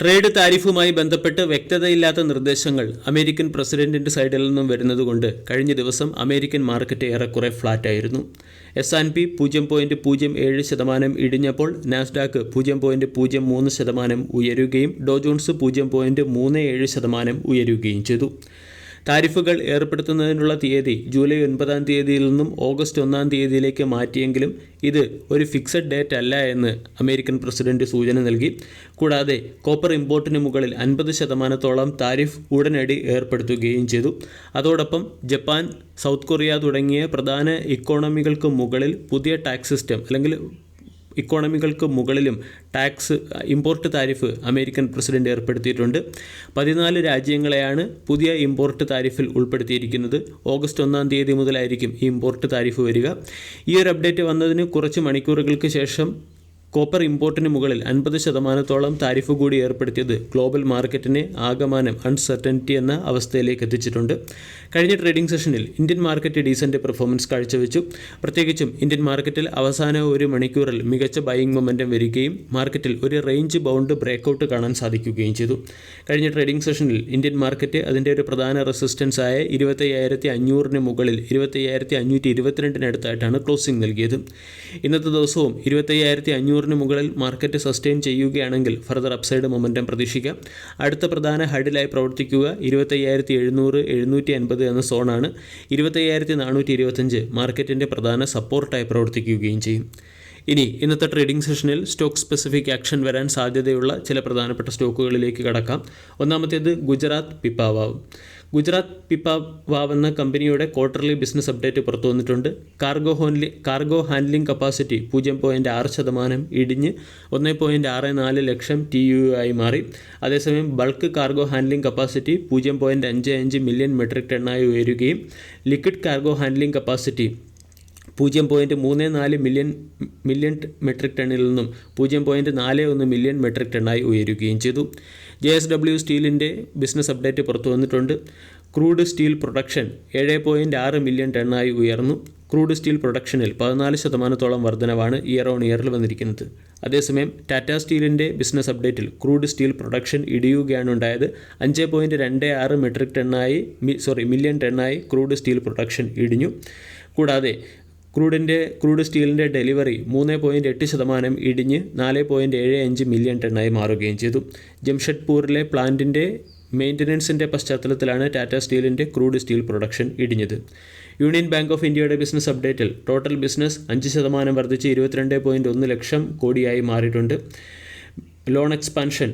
Trade താരിഫുമായി ബന്ധപ്പെട്ട് വ്യക്തതയില്ലാത്ത നിർദ്ദേശങ്ങൾ American പ്രസിഡന്റിന്റെ സൈഡിൽ നിന്നും വരുന്നതുകൊണ്ട് കഴിഞ്ഞ ദിവസം അമേരിക്കൻ മാർക്കറ്റ് ഏറെക്കുറെ ഫ്ലാറ്റായിരുന്നു. S&P 0.07% ഇടിഞ്ഞപ്പോൾ നാസ്ഡാക്ക് 0.03% ഉയരുകയും ഡോ ജോൺസ് 0.37% ഉയരുകയും ചെയ്തു. താരിഫുകൾ ഏർപ്പെടുത്തുന്നതിനുള്ള തീയതി ജൂലൈ 9 നിന്നും ഓഗസ്റ്റ് 1 മാറ്റിയെങ്കിലും ഇത് ഒരു ഫിക്സഡ് ഡേറ്റ് അല്ല എന്ന് അമേരിക്കൻ പ്രസിഡന്റ് സൂചന നൽകി. കൂടാതെ കോപ്പർ ഇമ്പോർട്ടിന് മുകളിൽ 50% താരിഫ് ഉടനടി ഏർപ്പെടുത്തുകയും ചെയ്തു. അതോടൊപ്പം ജപ്പാൻ, സൗത്ത് കൊറിയ തുടങ്ങിയ പ്രധാന ഇക്കോണമികൾക്ക് മുകളിൽ പുതിയ ടാക്സ് സിസ്റ്റം അല്ലെങ്കിൽ ഇക്കോണമികൾക്ക് മുകളിലും ഇമ്പോർട്ട് താരിഫ് അമേരിക്കൻ പ്രസിഡന്റ് ഏർപ്പെടുത്തിയിട്ടുണ്ട്. 14 രാജ്യങ്ങളെയാണ് പുതിയ ഇമ്പോർട്ട് താരിഫിൽ ഉൾപ്പെടുത്തിയിരിക്കുന്നത്. ഓഗസ്റ്റ് 1 മുതലായിരിക്കും ഈ ഇമ്പോർട്ട് താരിഫ് വരിക. ഈ ഒരു അപ്ഡേറ്റ് വന്നതിന് കുറച്ച് മണിക്കൂറുകൾക്ക് ശേഷം കോപ്പർ ഇമ്പോർട്ടിന് മുകളിൽ 50% താരിഫ് കൂടി ഏർപ്പെടുത്തിയത് ഗ്ലോബൽ മാർക്കറ്റിനെ ആകമാനം അൺസർട്ടനിറ്റി എന്ന അവസ്ഥയിലേക്ക് എത്തിച്ചിട്ടുണ്ട്. കഴിഞ്ഞ ട്രേഡിംഗ് സെഷനിൽ ഇന്ത്യൻ മാർക്കറ്റ് ഡീസൻറ്റ് പെർഫോമൻസ് കാഴ്ചവെച്ചു. പ്രത്യേകിച്ചും ഇന്ത്യൻ മാർക്കറ്റിൽ അവസാന ഒരു മണിക്കൂറിൽ മികച്ച ബൈയിങ് മൊമെൻറ്റം വരികയും മാർക്കറ്റിൽ ഒരു റേഞ്ച് ബൗണ്ട് ബ്രേക്കൗട്ട് കാണാൻ സാധിക്കുകയും ചെയ്തു. കഴിഞ്ഞ ട്രേഡിംഗ് സെഷനിൽ ഇന്ത്യൻ മാർക്കറ്റ് അതിൻ്റെ ഒരു പ്രധാന റെസിസ്റ്റൻസ് ആയ 25,500 മുകളിൽ 25,522 ക്ലോസിംഗ് നൽകിയത്. ഇന്നത്തെ ദിവസവും 25,500 മുകളിൽ മാർക്കറ്റ് സസ്റ്റെയിൻ ചെയ്യുകയാണെങ്കിൽ ഫർദർ അപ്സൈഡ് മൊമെൻറ്റം പ്രതീക്ഷിക്കാം. അടുത്ത പ്രധാന ഹഡിലായി പ്രവർത്തിക്കുക 25,700-750 എന്ന സോണാണ്. 25,425 മാർക്കറ്റിൻ്റെ പ്രധാന സപ്പോർട്ടായി പ്രവർത്തിക്കുകയും ചെയ്യും. ഇനി ഇന്നത്തെ ട്രേഡിംഗ് സെഷനിൽ സ്റ്റോക്ക് സ്പെസിഫിക് ആക്ഷൻ വരാൻ സാധ്യതയുള്ള ചില പ്രധാനപ്പെട്ട സ്റ്റോക്കുകളിലേക്ക് കടക്കാം. ഒന്നാമത്തേത് ഗുജറാത്ത് പിപ്പാവാവ്. ഗുജറാത്ത് പിപ്പാവാവ് എന്ന കമ്പനിയുടെ ക്വാർട്ടർലി ബിസിനസ് അപ്ഡേറ്റ് പുറത്തു വന്നിട്ടുണ്ട്. കാർഗോ ഹാൻഡ്ലിംഗ് കപ്പാസിറ്റി 0.6% ഇടിഞ്ഞ് 1.64 ലക്ഷം TEU ആയി മാറി. അതേസമയം bulk cargo handling capacity 0.55 million metric ടണ്ണായി ഉയരുകയും liquid cargo handling capacity 0.34 million metric ടണ്ണിൽ നിന്നും 0.41 മില്യൺ മെട്രിക് ടണ്ണായി ഉയരുകയും ചെയ്തു. JSW സ്റ്റീലിൻ്റെ ബിസിനസ് അപ്ഡേറ്റ് പുറത്തു വന്നിട്ടുണ്ട്. ക്രൂഡ് സ്റ്റീൽ പ്രൊഡക്ഷൻ 7.6 മില്യൺ ടണ്ണായി ഉയർന്നു. ക്രൂഡ് സ്റ്റീൽ പ്രൊഡക്ഷനിൽ 14% വർധനവാണ് ഇയർ ഓൺ ഇയറിൽ വന്നിരിക്കുന്നത്. അതേസമയം ടാറ്റ സ്റ്റീലിൻ്റെ ബിസിനസ് അപ്ഡേറ്റിൽ ക്രൂഡ് സ്റ്റീൽ പ്രൊഡക്ഷൻ ഇടിയുകയാണ് ഉണ്ടായത്. 5.26 മില്യൺ ടണ്ണായി ക്രൂഡ് സ്റ്റീൽ പ്രൊഡക്ഷൻ ഇടിഞ്ഞു. കൂടാതെ ക്രൂഡ് സ്റ്റീലിൻ്റെ ഡെലിവറി 3.8% ഇടിഞ്ഞ് 4.75 മില്യൺ ടണ്ണായി മാറുകയും ചെയ്തു. ജംഷഡ്പൂരിലെ പ്ലാന്റിൻ്റെ മെയിൻ്റനൻസിൻ്റെ പശ്ചാത്തലത്തിലാണ് ടാറ്റ സ്റ്റീലിൻ്റെ ക്രൂഡ് സ്റ്റീൽ പ്രൊഡക്ഷൻ ഇടിഞ്ഞത്. യൂണിയൻ ബാങ്ക് ഓഫ് ഇന്ത്യയുടെ ബിസിനസ് അപ്ഡേറ്റിൽ ടോട്ടൽ ബിസിനസ് 5% വർദ്ധിച്ച് 22.1 ലക്ഷം കോടിയായി മാറിയിട്ടുണ്ട്. ലോൺ എക്സ്പാൻഷൻ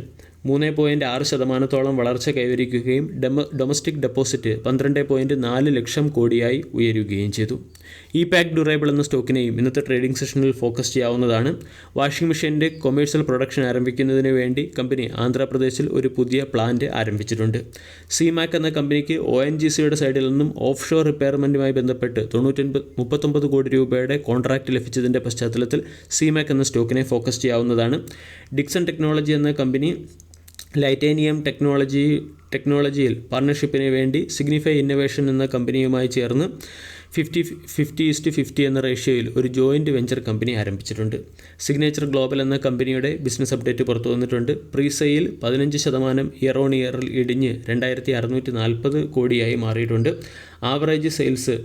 3.6% വളർച്ച കൈവരിക്കുകയും ഡൊമസ്റ്റിക് ഡെപ്പോസിറ്റ് 12.4 ലക്ഷം കോടിയായി ഉയരുകയും ചെയ്തു. പാക്ക് ഡ്യൂറബിൾ എന്ന സ്റ്റോക്കിനെയും ഇന്നത്തെ ട്രേഡിംഗ് സെഷനിൽ ഫോക്കസ് ചെയ്യാവുന്നതാണ്. വാഷിംഗ് മെഷീൻ്റെ കൊമേഴ്ഷ്യൽ പ്രൊഡക്ഷൻ ആരംഭിക്കുന്നതിന് വേണ്ടി കമ്പനി ആന്ധ്രാപ്രദേശിൽ ഒരു പുതിയ പ്ലാന്റ് ആരംഭിച്ചിട്ടുണ്ട്. CMAC എന്ന കമ്പനിക്ക് ONGCയുടെ സൈഡിൽ നിന്നും ഓഫ് ഷോർ റിപ്പയർമെൻറ്റുമായി ബന്ധപ്പെട്ട് 39 കോടി രൂപയുടെ കോൺട്രാക്റ്റ് ലഭിച്ചതിൻ്റെ പശ്ചാത്തലത്തിൽ CMAC എന്ന സ്റ്റോക്കിനെ ഫോക്കസ് ചെയ്യാവുന്നതാണ്. ഡിക്സൺ ടെക്നോളജി എന്ന കമ്പനി ലൈറ്റേനിയം ടെക്നോളജിയിൽ പാർട്ണർഷിപ്പിന് വേണ്ടി സിഗ്നിഫൈ ഇന്നൊവേഷൻ എന്ന കമ്പനിയുമായി ചേർന്ന് 50:50 എന്ന റേഷ്യോയിൽ ഒരു ജോയിൻറ്റ് വെഞ്ചർ കമ്പനി ആരംഭിച്ചിട്ടുണ്ട്. സിഗ്നേച്ചർ ഗ്ലോബൽ എന്ന കമ്പനിയുടെ ബിസിനസ് അപ്ഡേറ്റ് പുറത്തു വന്നിട്ടുണ്ട്. പ്രീസെയിൽ 15% ഇയർ ഓൺ ഇയറിൽ ഇടിഞ്ഞ് 2,640 കോടിയായി മാറിയിട്ടുണ്ട്. ആവറേജ് സെയിൽസ്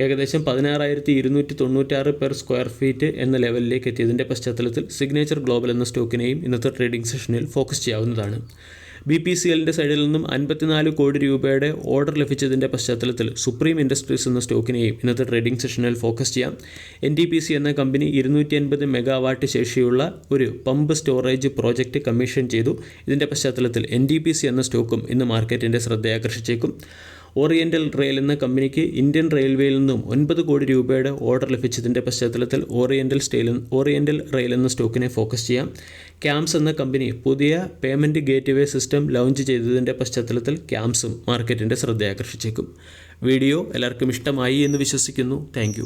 ഏകദേശം 16,296 പെർ സ്ക്വയർ ഫീറ്റ് എന്ന ലെവലിലേക്ക് എത്തിയതിൻ്റെ പശ്ചാത്തലത്തിൽ സിഗ്നേച്ചർ ഗ്ലോബൽ എന്ന സ്റ്റോക്കിനെയും ഇന്നത്തെ ട്രേഡിംഗ് സെഷനിൽ ഫോക്കസ് ചെയ്യാവുന്നതാണ്. BPCLൻ്റെ സൈഡിൽ നിന്നും 54 കോടി രൂപയുടെ ഓർഡർ ലഭിച്ചതിൻ്റെ പശ്ചാത്തലത്തിൽ സുപ്രീം ഇൻഡസ്ട്രീസ് എന്ന സ്റ്റോക്കിനെയും ഇന്നത്തെ ട്രേഡിംഗ് സെഷനിൽ ഫോക്കസ് ചെയ്യാം. NTPC എന്ന കമ്പനി 250 മെഗാവാട്ട് ശേഷിയുള്ള ഒരു പമ്പ് സ്റ്റോറേജ് പ്രോജക്റ്റ് കമ്മീഷൻ ചെയ്തു. ഇതിൻ്റെ പശ്ചാത്തലത്തിൽ NTPC എന്ന സ്റ്റോക്കും ഇന്ന് മാർക്കറ്റിൻ്റെ ശ്രദ്ധയാകർഷിച്ചേക്കും. ഓറിയൻ്റൽ റെയിൽ എന്ന കമ്പനിക്ക് ഇന്ത്യൻ റെയിൽവേയിൽ നിന്നും 9 കോടി രൂപയുടെ ഓർഡർ ലഭിച്ചതിൻ്റെ പശ്ചാത്തലത്തിൽ ഓറിയൻ്റൽ റെയിൽ എന്ന സ്റ്റോക്കിനെ ഫോക്കസ് ചെയ്യാം. ക്യാംസ് എന്ന കമ്പനി പുതിയ പേയ്മെൻറ്റ് ഗേറ്റ്വേ സിസ്റ്റം ലോഞ്ച് ചെയ്തതിൻ്റെ പശ്ചാത്തലത്തിൽ ക്യാംസും മാർക്കറ്റിൻ്റെ ശ്രദ്ധയാകർഷിച്ചേക്കും. വീഡിയോ എല്ലാവർക്കും ഇഷ്ടമായി എന്ന് വിശ്വസിക്കുന്നു. താങ്ക്